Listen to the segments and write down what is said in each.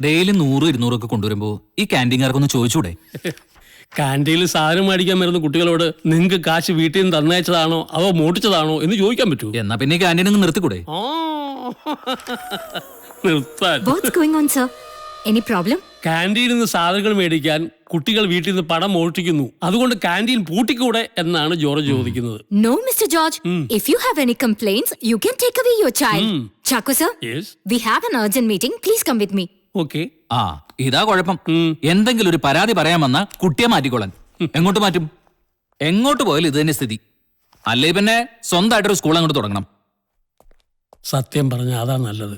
Daily 100-200 ഒക്കെ കൊണ്ടുവരുമ്പോ ഈ ക്യാൻറ്റീൻകാർക്കൊന്ന് ചോദിച്ചൂടെ? കാന്റീനിൽ സാധനം മേടിക്കാൻ വരുന്ന കുട്ടികളോട് നിങ്ങൾക്ക് കാശ് വീട്ടിൽ നിന്ന് തന്നയച്ചതാണോ അതോ മോട്ടിച്ചതാണോ എന്ന് ചോദിക്കാൻ പറ്റൂ. എന്നാ പിന്നെ ഈ ക്യാൻറ്റീൻ അങ്ങ് നിർത്തിക്കൂടെ? നിർത്താൻ. What's going on, sir? Any problem? കാന്റീനിൽ നിന്ന് സാധനങ്ങൾ മേടിക്കാൻ കുട്ടികൾ വീട്ടിൽ നിന്ന് പണം മോഷ്ടിക്കുന്നു. അതുകൊണ്ട് കാന്റീൻ പൂട്ടിക്കൂടെ എന്നാണ് ജോർജ് ചോദിക്കുന്നത്. No, Mr. George. If you have any complaints, you can take away your child. Chaco, sir? Yes. We have an urgent meeting. Please come with me. Okay. ആ ഇതാ കുഴപ്പം. എന്തെങ്കിലും ഒരു പരാതി പറയാൻ വന്ന കുട്ടിയെ മാറ്റിക്കോളാൻ. എങ്ങോട്ട് മാറ്റും? എങ്ങോട്ട് പോയാലും ഇത് തന്നെ സ്ഥിതി. അല്ലേ പിന്നെ സ്വന്തമായിട്ടൊരു സ്കൂൾ അങ്ങോട്ട് തുടങ്ങണം. സത്യം പറഞ്ഞ അതാ നല്ലത്.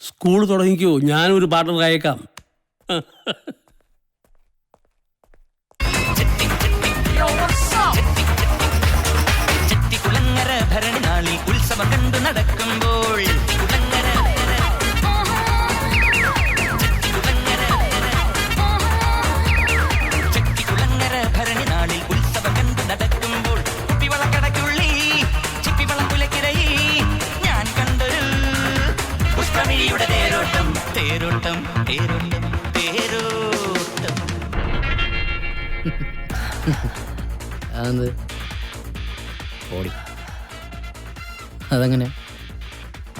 സ്കൂൾ തുടങ്ങിക്കോ, ഞാനൊരു പാർട്ണർ അയക്കാം. ഭരണിനാളിൽ ഉത്സവം കണ്ടു നടക്കുമ്പോൾ ഭരണിനാളിൽ ഉത്സവം കണ്ടു നടക്കുമ്പോൾ കുപ്പിവളക്കടക്കുള്ളി ചിപ്പിവളക്കുലക്കിരയി ഞാൻ കണ്ടൊരു പുഷ്പമിഴിയുടെ തേരോട്ടം തേരോട്ടം തേരോട്ടം തേരോട്ടം. അതെന്ത് ഓടി അതെങ്ങനെ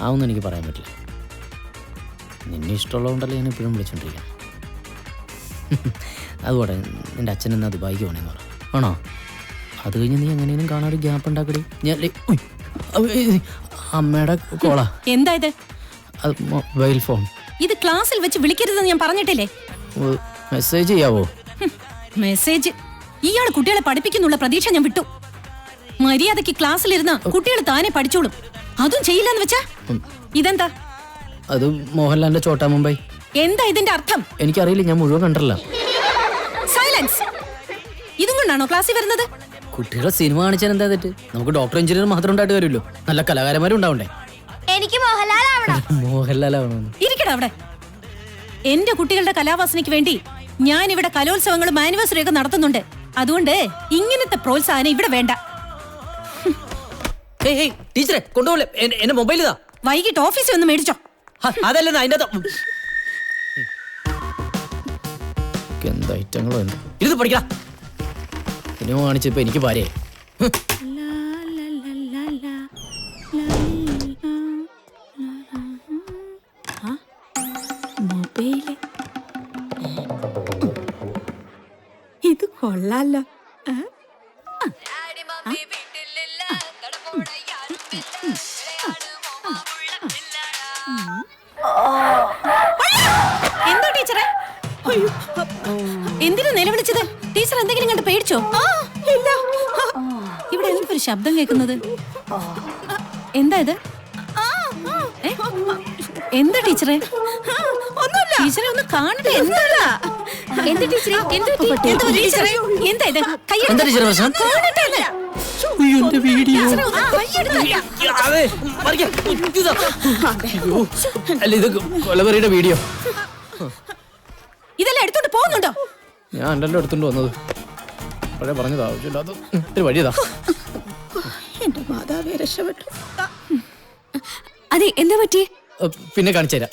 ആവുമെന്ന് എനിക്ക് പറയാൻ പറ്റില്ല. നിന്നെ ഇഷ്ടമുള്ളതുകൊണ്ടല്ലേ ഞാൻ എപ്പോഴും വിളിച്ചോണ്ടിരിക്കാം. അതുപോലെ നിൻ്റെ അച്ഛനെന്നാ ദുബായിക്ക് പോകണമെന്ന് പറ. ആണോ? അത് കഴിഞ്ഞ് നീ എങ്ങനെയും കാണാൻ ഗ്യാപ്പ് ഉണ്ടാക്കടി. ഞാൻ അമ്മയുടെ കോളാ. എന്താ ഇത്? അത് മൊബൈൽ ഫോൺ. ഇത് ക്ലാസ്സിൽ വെച്ച് വിളിക്കരുതെന്ന് ഞാൻ പറഞ്ഞിട്ടില്ലേ? മെസ്സേജ് ചെയ്യാവോ? മെസ്സേജ്? ഇയാൾ കുട്ടികളെ പഠിപ്പിക്കുന്നുള്ള പ്രതീക്ഷ ഞാൻ വിട്ടു. മര്യാദക്ക് ക്ലാസ്സിലിരുന്ന കുട്ടികൾ താനെ പഠിച്ചോളും. അതും ചെയ്യില്ലെന്ന് വെച്ചാ ഇതെന്താ? അത് മോഹൻലാലിന്റെ ചോട്ടാ മുംബൈ. എന്താ ഇതിന്റെ അർത്ഥം? എനിക്കറിയില്ല, ഞാൻ മുഴുവൻ കണ്ടല്ല. സൈലൻസ്. ഇതും കൊണ്ടാണോ ക്ലാസ്സിൽ വരുന്നത്? കുട്ടികളെ സിനിമ കാണിച്ചാൽ എന്താ തെറ്റ്? നമുക്ക് ഡോക്ടർ എഞ്ചിനീയർ മാത്രം ഉണ്ടായിട്ട് വരുമല്ലോ, നല്ല കലാകാരന്മാരും ഉണ്ടാവണ്ടേ? എനിക്ക് മോഹൻലാലാവണം. ഇരിക്കട അവിടെ. എന്റെ കുട്ടികളുടെ കലാവാസനയ്ക്ക് വേണ്ടി ഞാൻ ഇവിടെ കലോത്സവങ്ങളും ആനിവേഴ്സറി ഒക്കെ നടത്തുന്നുണ്ട്. അതുകൊണ്ട് ഇങ്ങനത്തെ പ്രോത്സാഹനം ഇവിടെ വേണ്ട. ടീച്ചറെ കൊണ്ടുപോലെ എന്റെ മൊബൈൽ ഇതാ. വൈകിട്ട് ഓഫീസിൽ ഒന്ന് മേടിച്ചോ. അതല്ല അതിന്റെ എന്ത് ഐറ്റങ്ങളോ ഇത് പഠിക്കാം. സിനിമ കാണിച്ചപ്പോ എനിക്ക് ഭാര്യയെ. ഇത് കൊള്ളാലോ. എന്താ ടീച്ചറെ? എന്തിനാ നിലവിളിച്ചത്? ടീച്ചർ എന്തെങ്കിലും കണ്ട് പേടിച്ചോ? ഇല്ല. ഇവിടെ എന്തൊരു ശബ്ദം കേൾക്കുന്നത്? എന്താ ഇത്? എന്താ ടീച്ചറെ? ടീച്ചറെ ഒന്ന് കാണട്ടെ. എന്താ ഇത്? കൊലവറിയുടെ വീഡിയോ. ഇതെല്ലാം എടുത്തോണ്ട് പോകുന്നുണ്ടോ? ഞാൻ എന്റെ എടുത്തോണ്ട് വന്നത്. പഴയ പറഞ്ഞത് ആവശ്യമില്ലാത്ത വഴിയതാ. അതെ, എന്താ പറ്റിയേ? പിന്നെ കാണിച്ചു തരാം.